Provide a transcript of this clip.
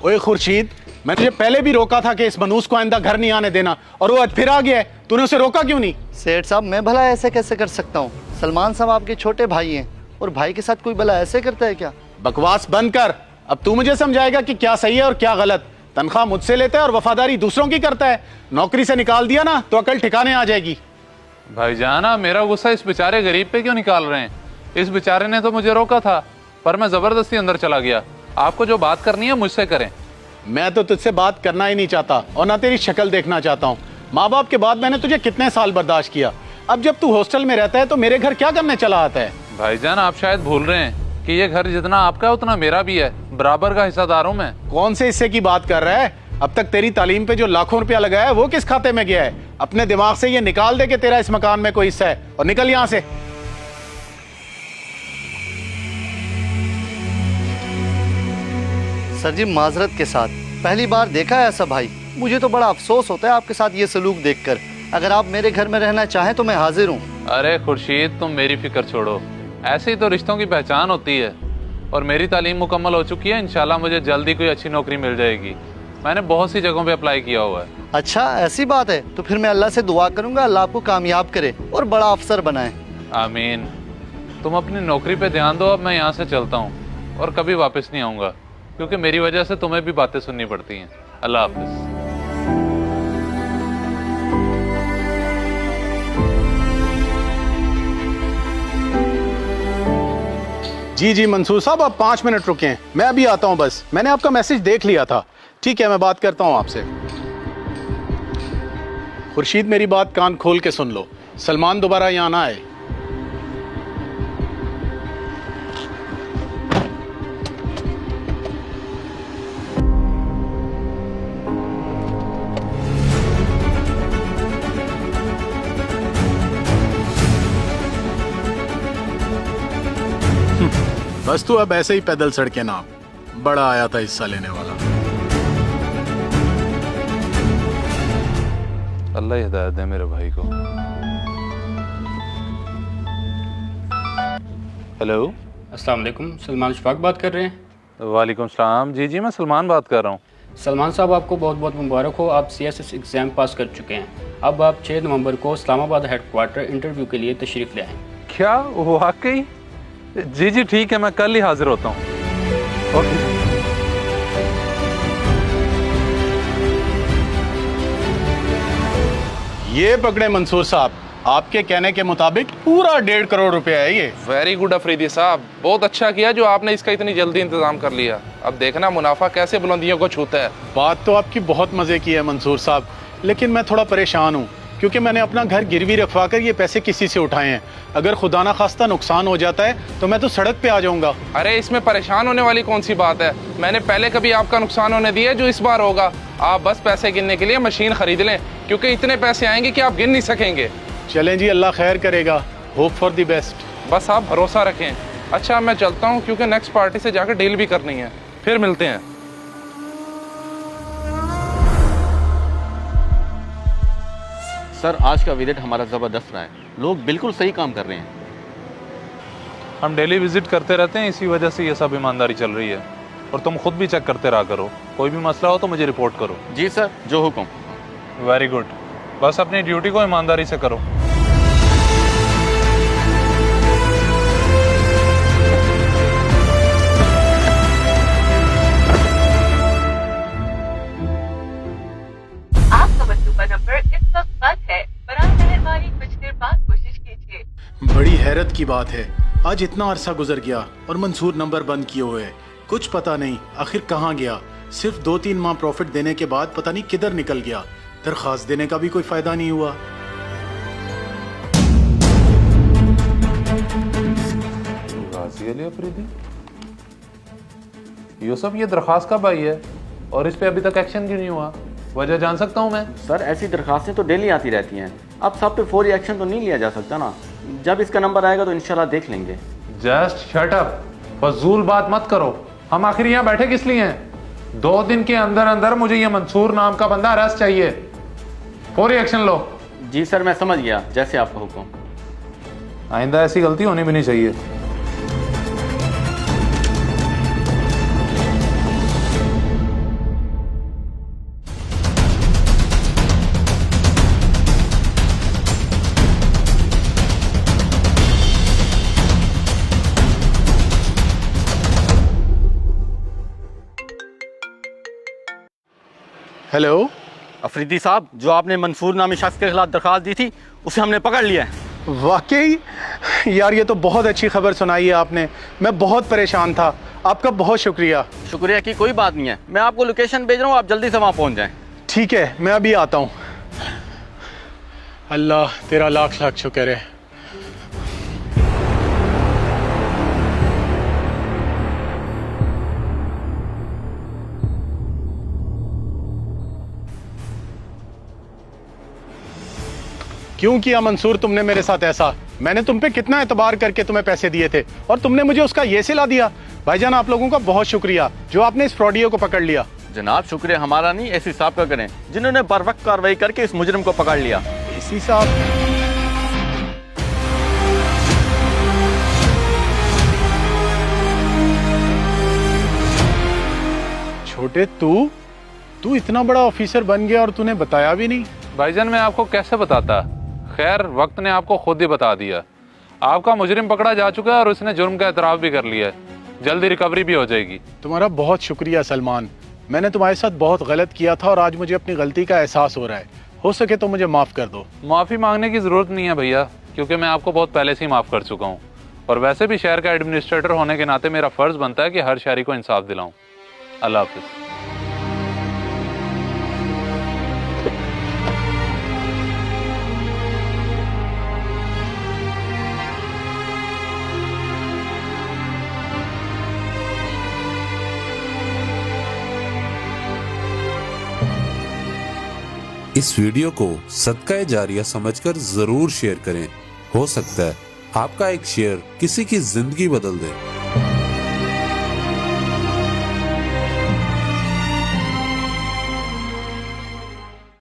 ओए खुर्शीद, मैंने तुझे पहले भी रोका था कि इस मनूस को आइंदा घर नहीं आने देना, और वो आज फिर आ गया है। तूने उसे रोका क्यों नहीं? सेठ साहब, मैं भला ऐसे कैसे कर सकता हूँ? सलमान साहब आपके छोटे भाई हैं, और भाई के साथ कोई भला ऐसे करता है क्या? बकवास बंद कर। अब तू मुझे समझाएगा कि क्या सही है और क्या गलत। तनख्वाह मुझसे लेता है और वफादारी दूसरों की करता है। नौकरी से निकाल दिया ना तो अकल ठिकाने आ जाएगी। भाईजान, आप मेरा गुस्सा इस बेचारे गरीब पे क्यों निकाल रहे हैं? इस बेचारे ने तो मुझे रोका था, पर मैं जबरदस्ती अंदर चला गया। आपको जो बात करनी है मुझसे करें। मैं तो तुझसे बात करना ही नहीं चाहता और ना तेरी शक्ल देखना चाहता हूँ। माँ बाप के बाद मैंने तुझे कितने साल बर्दाश्त किया। अब जब तू हॉस्टल में रहता है तो मेरे घर क्या करने चला आता है? भाईजान, आप शायद भूल रहे हैं कि ये घर जितना आपका है उतना मेरा भी है। बराबर का हिस्सादार हूँ मैं। कौन से हिस्से की बात कर रहा है? अब तक तेरी तालीम पे जो लाखों रुपया लगाया है वो किस खाते में गया है? अपने दिमाग से ये निकाल दे कि तेरा इस मकान में कोई हिस्सा है, और निकल यहाँ से। सर जी, माजरत के साथ, पहली बार देखा है ऐसा भाई। मुझे तो बड़ा अफसोस होता है आपके साथ ये सलूक देखकर। अगर आप मेरे घर में रहना चाहें तो मैं हाजिर हूँ। अरे खुर्शीद, तुम मेरी फिक्र छोड़ो। ऐसे ही तो रिश्तों की पहचान होती है। और मेरी तालीम मुकम्मल हो चुकी है। इंशाल्लाह मुझे जल्दी कोई अच्छी नौकरी मिल जाएगी। मैंने बहुत सी जगहों पे अप्लाई किया हुआ है। अच्छा, ऐसी बात है तो फिर मैं अल्लाह से दुआ करूंगा अल्लाह आपको कामयाब करे और बड़ा अफसर बनाए। आमीन। तुम अपनी नौकरी पे ध्यान दो। अब मैं यहाँ से चलता हूँ और कभी वापस नहीं आऊँगा, क्योंकि मेरी वजह से तुम्हें भी बातें सुननी पड़ती हैं। अल्लाह हाफिज। जी जी मंसूर साहब, आप 5 मिनट रुकें, मैं अभी आता हूं। बस मैंने आपका मैसेज देख लिया था। ठीक है, मैं बात करता हूं आपसे। खुर्शीद, मेरी बात कान खोल के सुन लो। सलमान दोबारा यहाँ ना आए। बस तू अब ऐसे ही पैदल सड़के ना, बड़ा आया था हिस्सा लेने वाला। अल्लाह हिदायत दे मेरे भाई को। हेलो, अस्सलाम वालेकुम। सलमान शफाक बात कर रहे हैं? वालेकुम सलाम। जी जी, मैं सलमान बात कर रहा हूँ। सलमान साहब, आपको बहुत बहुत मुबारक हो। आप CSS एग्ज़ाम पास कर चुके हैं। अब आप 6 नवंबर को इस्लामाबाद हेडक्वार्टर इंटरव्यू के लिए तशरीफ़ ले आएँ। क्या वाकई? जी जी ठीक है, मैं कल ही हाजिर होता हूँ। ओके। ये पकड़े मंसूर साहब, आपके कहने के मुताबिक पूरा 1.5 करोड़ रुपया है ये। वेरी गुड अफरीदी साहब, बहुत अच्छा किया जो आपने इसका इतनी जल्दी इंतजाम कर लिया। अब देखना मुनाफा कैसे बुलंदियों को छूता है। बात तो आपकी बहुत मजे की है मंसूर साहब, लेकिन मैं थोड़ा परेशान हूँ क्योंकि मैंने अपना घर गिरवी रखवा कर ये पैसे किसी से उठाए हैं। अगर खुदा ना खास्ता नुकसान हो जाता है तो मैं तो सड़क पे आ जाऊंगा। अरे इसमें परेशान होने वाली कौन सी बात है? मैंने पहले कभी आपका नुकसान होने दिया जो इस बार होगा। आप बस पैसे गिनने के लिए मशीन खरीद लें, क्योंकि इतने पैसे आएंगे कि आप गिन नहीं सकेंगे। चलें जी, अल्लाह खैर करेगा। Hope for the best. बस आप भरोसा रखें। अच्छा, मैं चलता हूँ क्योंकि नेक्स्ट पार्टी से जाकर डील भी करनी है। फिर मिलते हैं। सर, आज का विजिट हमारा ज़बरदस्त रहा है। लोग बिल्कुल सही काम कर रहे हैं। हम डेली विजिट करते रहते हैं, इसी वजह से ये सब ईमानदारी चल रही है। और तुम खुद भी चेक करते रहा करो। कोई भी मसला हो तो मुझे रिपोर्ट करो। जी सर, जो हुक्म। Very good. बस अपनी ड्यूटी को ईमानदारी से करो। आपका मतलूबा नंबर इस वक्त बंद है। बराए मेहरबानी कुछ देर बाद कोशिश कीजिए। बड़ी हैरत की बात है, आज इतना अरसा गुजर गया और मंसूर नंबर बंद किए हुए है। कुछ पता नहीं आखिर कहाँ गया। सिर्फ 2-3 माह प्रॉफिट देने के बाद पता नहीं किधर निकल गया। दरखास्त देने का भी कोई फायदा नहीं हुआ। यूसुफ, ये दरखास्त कब आई है और इस पे अभी तक एक्शन क्यों नहीं हुआ? वजह जान सकता हूँ मैं? सर, ऐसी दरखास्तें तो डेली आती रहती हैं। अब सब पे फौरी एक्शन तो नहीं लिया जा सकता ना। जब इसका नंबर आएगा तो इंशाल्लाह देख लेंगे। जस्ट शट अप, फजूल बात मत करो। हम आखिर यहाँ बैठे किस लिए हैं? 2 दिन के अंदर अंदर मुझे ये मंसूर नाम का बंदा अरेस्ट चाहिए। फौरी एक्शन लो। जी सर, मैं समझ गया, जैसे आपका हुक्म। आइंदा ऐसी गलती होनी भी नहीं चाहिए। हेलो। अफरीदी साहब, जो आपने मंसूर नामी शख्स के खिलाफ दरख्वास्त दी थी उसे हमने पकड़ लिया है। वाकई यार, ये तो बहुत अच्छी खबर सुनाई है आपने। मैं बहुत परेशान था, आपका बहुत शुक्रिया। शुक्रिया की कोई बात नहीं है, मैं आपको लोकेशन भेज रहा हूँ, आप जल्दी से वहाँ पहुँच जाएँ। ठीक है, मैं अभी आता हूँ। अल्लाह तेरा लाख लाख शुक्र है। क्यों किया मंसूर तुमने मेरे साथ ऐसा? मैंने तुम पे कितना एतबार करके तुम्हें पैसे दिए थे और तुमने मुझे उसका ये सिला दिया। भाईजान, आप लोगों का बहुत शुक्रिया जो आपने इस फ्रॉडियो को पकड़ लिया। जनाब, शुक्रिया हमारा नहीं, एसी साहब का करें जिन्होंने बर वक्त कार्रवाई करके इस मुजरिम को पकड़ लिया। एसी साहब? छोटे, तू इतना बड़ा ऑफिसर बन गया और तूने बताया भी नहीं? भाईजान, मैं आपको कैसे बताता। खैर, वक्त ने आपको खुद ही बता दिया। आपका मुजरिम पकड़ा जा चुका है और उसने जुर्म का एतराफ़ भी कर लिया है। जल्दी रिकवरी भी हो जाएगी। तुम्हारा बहुत शुक्रिया सलमान। मैंने तुम्हारे साथ बहुत गलत किया था और आज मुझे अपनी गलती का एहसास हो रहा है। हो सके तो मुझे माफ़ कर दो। माफ़ी मांगने की ज़रूरत नहीं है भैया, क्योंकि मैं आपको बहुत पहले से ही माफ़ कर चुका हूँ। और वैसे भी शहर का एडमिनिस्ट्रेटर होने के नाते मेरा फ़र्ज़ बनता है कि हर शहरी को इंसाफ दिलाऊँ। अल्लाह हाफ़िज़। इस वीडियो को सदका जारिया समझकर जरूर शेयर करें। हो सकता है आपका एक शेयर किसी की जिंदगी बदल दे।